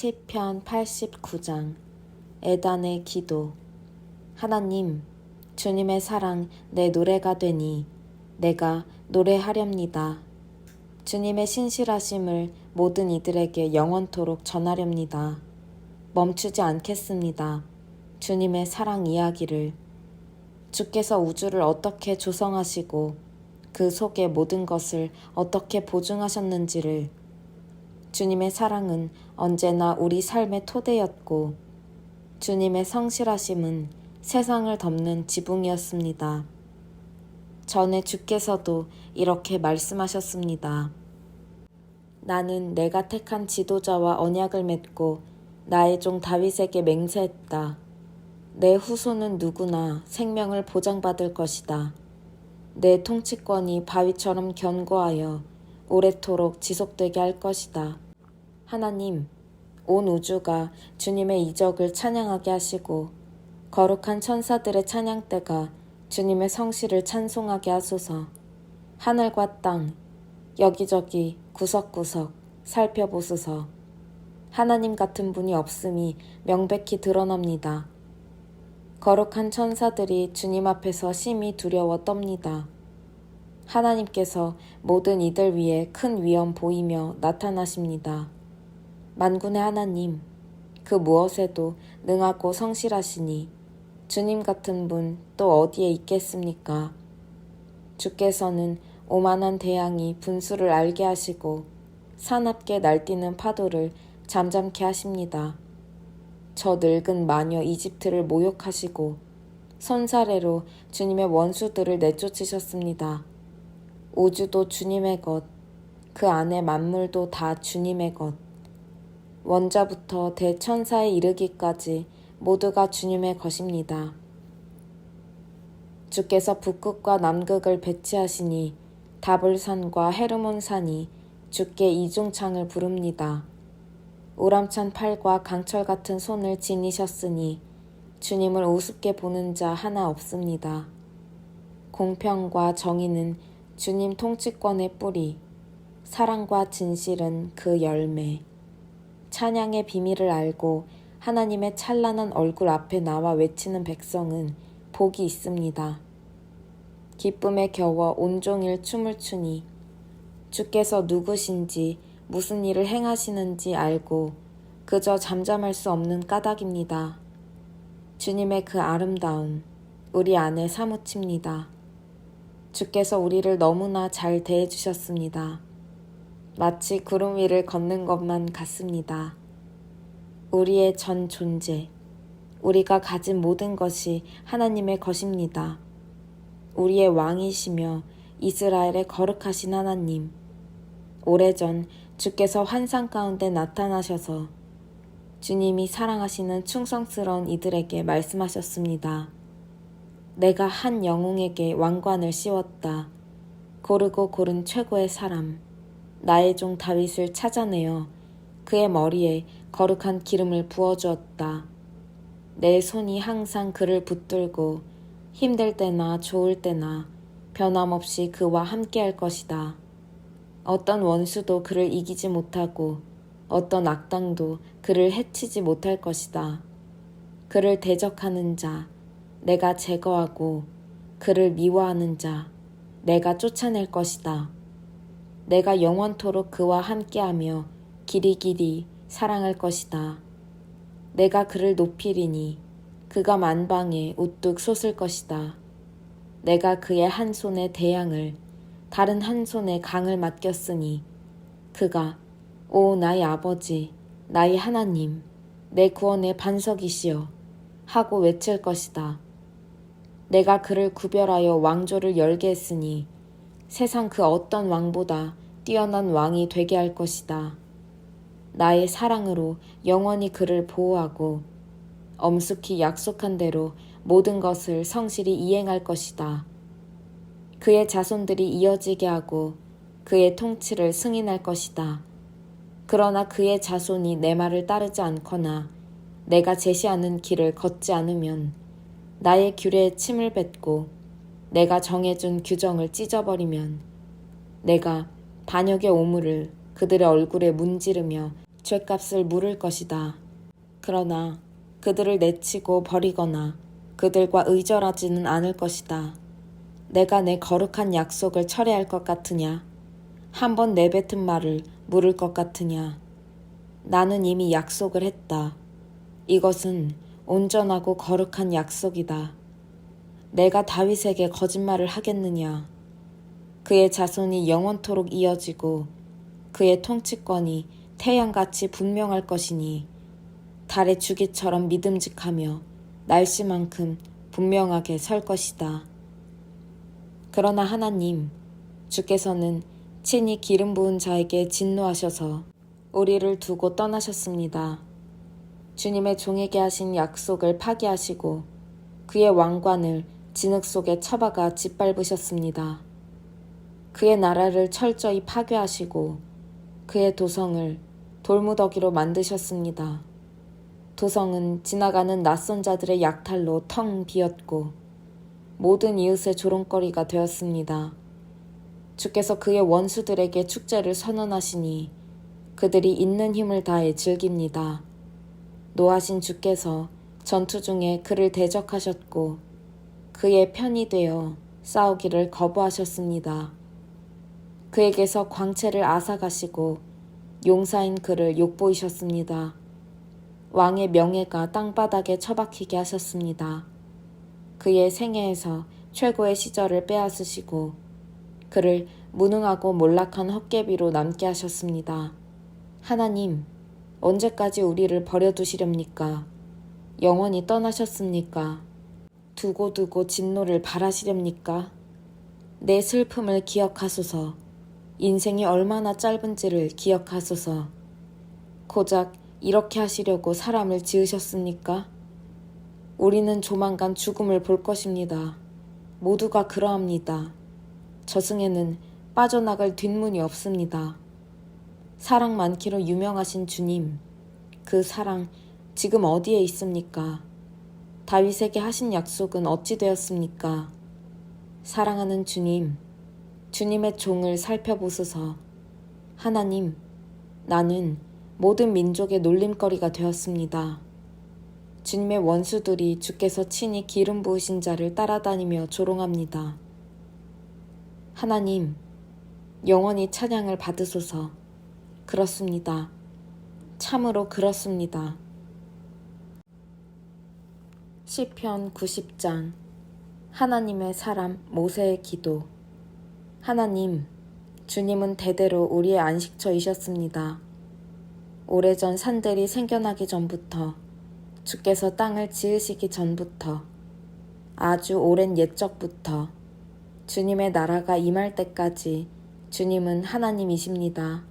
시편 89장 애단의 기도. 하나님, 주님의 사랑 내 노래가 되니 내가 노래하렵니다. 주님의 신실하심을 모든 이들에게 영원토록 전하렵니다. 멈추지 않겠습니다. 주님의 사랑 이야기를. 주께서 우주를 어떻게 조성하시고 그 속의 모든 것을 어떻게 보증하셨는지를. 주님의 사랑은 언제나 우리 삶의 토대였고 주님의 성실하심은 세상을 덮는 지붕이었습니다. 전에 주께서도 이렇게 말씀하셨습니다. 나는 내가 택한 지도자와 언약을 맺고 나의 종 다윗에게 맹세했다. 내 후손은 누구나 생명을 보장받을 것이다. 내 통치권이 바위처럼 견고하여 오래도록 지속되게 할 것이다. 하나님, 온 우주가 주님의 이적을 찬양하게 하시고 거룩한 천사들의 찬양대가 주님의 성실을 찬송하게 하소서. 하늘과 땅, 여기저기 구석구석 살펴보소서. 하나님 같은 분이 없음이 명백히 드러납니다. 거룩한 천사들이 주님 앞에서 심히 두려워 떱니다. 하나님께서 모든 이들 위에 큰 위엄 보이며 나타나십니다. 만군의 하나님, 그 무엇에도 능하고 성실하시니 주님 같은 분 또 어디에 있겠습니까? 주께서는 오만한 대양이 분수를 알게 하시고 사납게 날뛰는 파도를 잠잠케 하십니다. 저 늙은 마녀 이집트를 모욕하시고 손사래로 주님의 원수들을 내쫓으셨습니다. 우주도 주님의 것, 그 안에 만물도 다 주님의 것. 원자부터 대천사에 이르기까지 모두가 주님의 것입니다. 주께서 북극과 남극을 배치하시니 다볼산과 헤르몬산이 주께 이중창을 부릅니다. 우람찬 팔과 강철 같은 손을 지니셨으니 주님을 우습게 보는 자 하나 없습니다. 공평과 정의는 주님 통치권의 뿌리, 사랑과 진실은 그 열매. 찬양의 비밀을 알고 하나님의 찬란한 얼굴 앞에 나와 외치는 백성은 복이 있습니다. 기쁨에 겨워 온종일 춤을 추니 주께서 누구신지 무슨 일을 행하시는지 알고 그저 잠잠할 수 없는 까닭입니다. 주님의 그 아름다움 우리 안에 사무칩니다. 주께서 우리를 너무나 잘 대해주셨습니다. 마치 구름 위를 걷는 것만 같습니다. 우리의 전 존재, 우리가 가진 모든 것이 하나님의 것입니다. 우리의 왕이시며 이스라엘의 거룩하신 하나님, 오래전 주께서 환상 가운데 나타나셔서 주님이 사랑하시는 충성스러운 이들에게 말씀하셨습니다. 내가 한 영웅에게 왕관을 씌웠다. 고르고 고른 최고의 사람, 나의 종 다윗을 찾아내어 그의 머리에 거룩한 기름을 부어주었다. 내 손이 항상 그를 붙들고 힘들 때나 좋을 때나 변함없이 그와 함께할 것이다. 어떤 원수도 그를 이기지 못하고 어떤 악당도 그를 해치지 못할 것이다. 그를 대적하는 자, 내가 제거하고 그를 미워하는 자, 내가 쫓아낼 것이다. 내가 영원토록 그와 함께하며 길이길이 사랑할 것이다. 내가 그를 높이리니 그가 만방에 우뚝 솟을 것이다. 내가 그의 한 손에 대양을 다른 한 손에 강을 맡겼으니 그가 오 나의 아버지, 나의 하나님, 내 구원의 반석이시여 하고 외칠 것이다. 내가 그를 구별하여 왕조를 열게 했으니 세상 그 어떤 왕보다 뛰어난 왕이 되게 할 것이다. 나의 사랑으로 영원히 그를 보호하고 엄숙히 약속한 대로 모든 것을 성실히 이행할 것이다. 그의 자손들이 이어지게 하고 그의 통치를 승인할 것이다. 그러나 그의 자손이 내 말을 따르지 않거나 내가 제시하는 길을 걷지 않으면 나의 규례에 침을 뱉고 내가 정해준 규정을 찢어버리면 내가 반역의 오물을 그들의 얼굴에 문지르며 죗값을 물을 것이다. 그러나 그들을 내치고 버리거나 그들과 의절하지는 않을 것이다. 내가 내 거룩한 약속을 철회할 것 같으냐? 한번 내뱉은 말을 물을 것 같으냐? 나는 이미 약속을 했다. 이것은 온전하고 거룩한 약속이다. 내가 다윗에게 거짓말을 하겠느냐? 그의 자손이 영원토록 이어지고 그의 통치권이 태양같이 분명할 것이니 달의 주기처럼 믿음직하며 날씨만큼 분명하게 설 것이다. 그러나 하나님, 주께서는 친히 기름 부은 자에게 진노하셔서 우리를 두고 떠나셨습니다. 주님의 종에게 하신 약속을 파기하시고 그의 왕관을 진흙 속에 처박아 짓밟으셨습니다. 그의 나라를 철저히 파괴하시고 그의 도성을 돌무더기로 만드셨습니다. 도성은 지나가는 낯선 자들의 약탈로 텅 비었고 모든 이웃의 조롱거리가 되었습니다. 주께서 그의 원수들에게 축제를 선언하시니 그들이 있는 힘을 다해 즐깁니다. 노하신 주께서 전투 중에 그를 대적하셨고 그의 편이 되어 싸우기를 거부하셨습니다. 그에게서 광채를 앗아가시고 용사인 그를 욕보이셨습니다. 왕의 명예가 땅바닥에 처박히게 하셨습니다. 그의 생애에서 최고의 시절을 빼앗으시고 그를 무능하고 몰락한 헛개비로 남게 하셨습니다. 하나님, 언제까지 우리를 버려두시렵니까? 영원히 떠나셨습니까? 두고두고 진노를 바라시렵니까? 내 슬픔을 기억하소서. 인생이 얼마나 짧은지를 기억하소서. 고작 이렇게 하시려고 사람을 지으셨습니까? 우리는 조만간 죽음을 볼 것입니다. 모두가 그러합니다. 저승에는 빠져나갈 뒷문이 없습니다. 사랑 많기로 유명하신 주님, 그 사랑 지금 어디에 있습니까? 다윗에게 하신 약속은 어찌 되었습니까? 사랑하는 주님, 주님의 종을 살펴보소서. 하나님, 나는 모든 민족의 놀림거리가 되었습니다. 주님의 원수들이 주께서 친히 기름 부으신 자를 따라다니며 조롱합니다. 하나님, 영원히 찬양을 받으소서. 그렇습니다. 참으로 그렇습니다. 시편 90장. 하나님의 사람 모세의 기도. 하나님, 주님은 대대로 우리의 안식처이셨습니다. 오래전 산들이 생겨나기 전부터, 주께서 땅을 지으시기 전부터, 아주 오랜 옛적부터, 주님의 나라가 임할 때까지 주님은 하나님이십니다.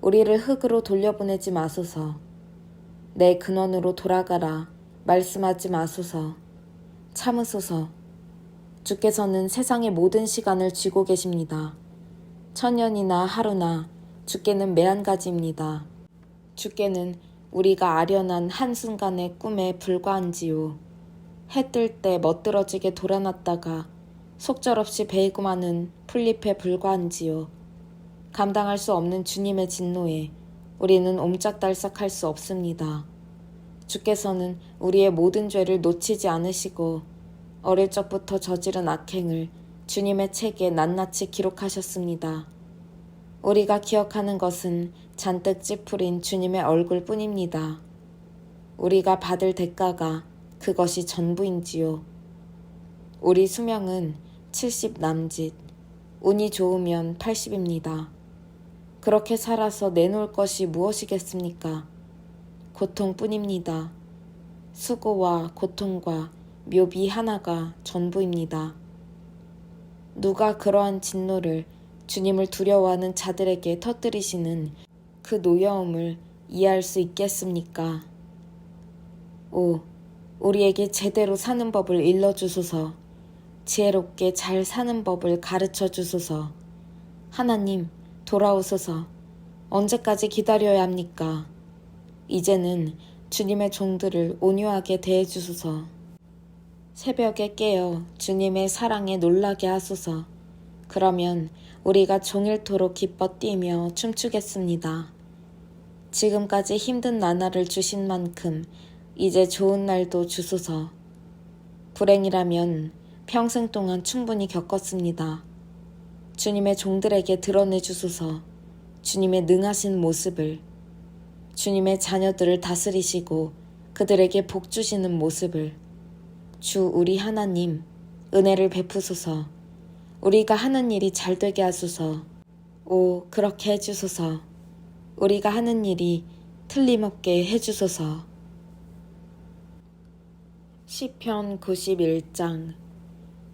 우리를 흙으로 돌려보내지 마소서. 내 근원으로 돌아가라 말씀하지 마소서. 참으소서. 주께서는 세상의 모든 시간을 쥐고 계십니다. 천년이나 하루나 주께는 매한가지입니다. 주께는 우리가 아련한 한순간의 꿈에 불과한지요. 해 뜰 때 멋들어지게 돌아났다가 속절없이 베이고 마는 풀잎에 불과한지요. 감당할 수 없는 주님의 진노에 우리는 옴짝달싹할 수 없습니다. 주께서는 우리의 모든 죄를 놓치지 않으시고 어릴 적부터 저지른 악행을 주님의 책에 낱낱이 기록하셨습니다. 우리가 기억하는 것은 잔뜩 찌푸린 주님의 얼굴뿐입니다. 우리가 받을 대가가 그것이 전부인지요. 우리 수명은 70 남짓, 운이 좋으면 80입니다. 그렇게 살아서 내놓을 것이 무엇이겠습니까? 고통뿐입니다. 수고와 고통과 묘비 하나가 전부입니다. 누가 그러한 진노를 주님을 두려워하는 자들에게 터뜨리시는 그 노여움을 이해할 수 있겠습니까? 오, 우리에게 제대로 사는 법을 일러주소서. 지혜롭게 잘 사는 법을 가르쳐 주소서. 하나님, 돌아오소서. 언제까지 기다려야 합니까? 이제는 주님의 종들을 온유하게 대해주소서. 새벽에 깨어 주님의 사랑에 놀라게 하소서. 그러면 우리가 종일토록 기뻐 뛰며 춤추겠습니다. 지금까지 힘든 나날을 주신 만큼 이제 좋은 날도 주소서. 불행이라면 평생 동안 충분히 겪었습니다. 주님의 종들에게 드러내 주소서. 주님의 능하신 모습을, 주님의 자녀들을 다스리시고 그들에게 복 주시는 모습을. 주 우리 하나님, 은혜를 베푸소서. 우리가 하는 일이 잘 되게 하소서. 오, 그렇게 해주소서. 우리가 하는 일이 틀림없게 해주소서. 시편 91장.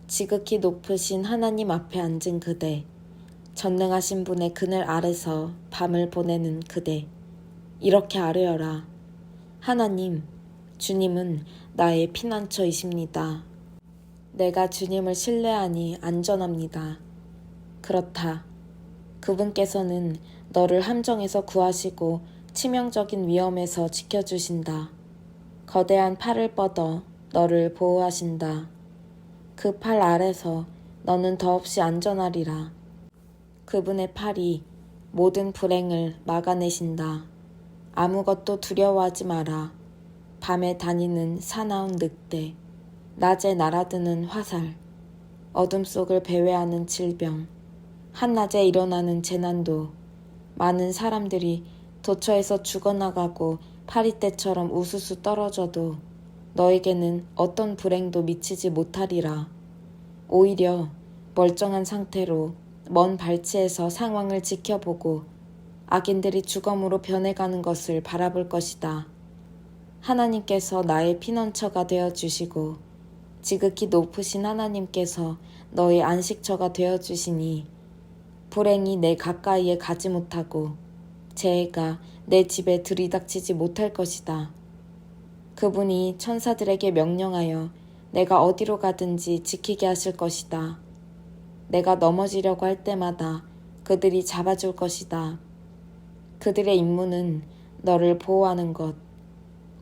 지극히 높으신 하나님 앞에 앉은 그대, 전능하신 분의 그늘 아래서 밤을 보내는 그대, 이렇게 아뢰어라. 하나님, 주님은 나의 피난처이십니다. 내가 주님을 신뢰하니 안전합니다. 그렇다. 그분께서는 너를 함정에서 구하시고 치명적인 위험에서 지켜주신다. 거대한 팔을 뻗어 너를 보호하신다. 그 팔 아래서 너는 더없이 안전하리라. 그분의 팔이 모든 불행을 막아내신다. 아무것도 두려워하지 마라. 밤에 다니는 사나운 늑대, 낮에 날아드는 화살, 어둠 속을 배회하는 질병, 한낮에 일어나는 재난도, 많은 사람들이 도처에서 죽어나가고 파리떼처럼 우수수 떨어져도 너에게는 어떤 불행도 미치지 못하리라. 오히려 멀쩡한 상태로 먼 발치에서 상황을 지켜보고 악인들이 죽음으로 변해가는 것을 바라볼 것이다. 하나님께서 나의 피난처가 되어주시고 지극히 높으신 하나님께서 너의 안식처가 되어주시니 불행이 내 가까이에 가지 못하고 재해가 내 집에 들이닥치지 못할 것이다. 그분이 천사들에게 명령하여 내가 어디로 가든지 지키게 하실 것이다. 내가 넘어지려고 할 때마다 그들이 잡아줄 것이다. 그들의 임무는 너를 보호하는 것.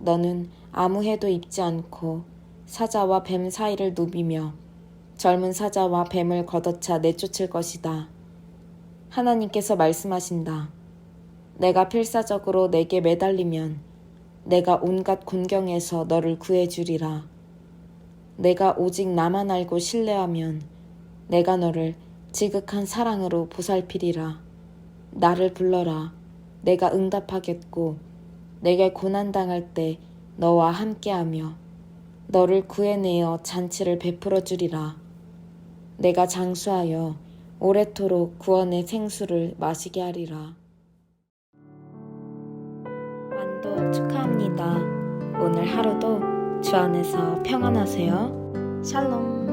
너는 아무 해도 입지 않고 사자와 뱀 사이를 누비며 젊은 사자와 뱀을 걷어차 내쫓을 것이다. 하나님께서 말씀하신다. 내가 필사적으로 내게 매달리면 내가 온갖 곤경에서 너를 구해주리라. 내가 오직 나만 알고 신뢰하면 내가 너를 지극한 사랑으로 보살피리라. 나를 불러라. 내가 응답하겠고 내게 고난당할 때 너와 함께하며 너를 구해내어 잔치를 베풀어 주리라. 내가 장수하여 오래도록 구원의 생수를 마시게 하리라. 완독 축하합니다. 오늘 하루도 주 안에서 평안하세요. 샬롬.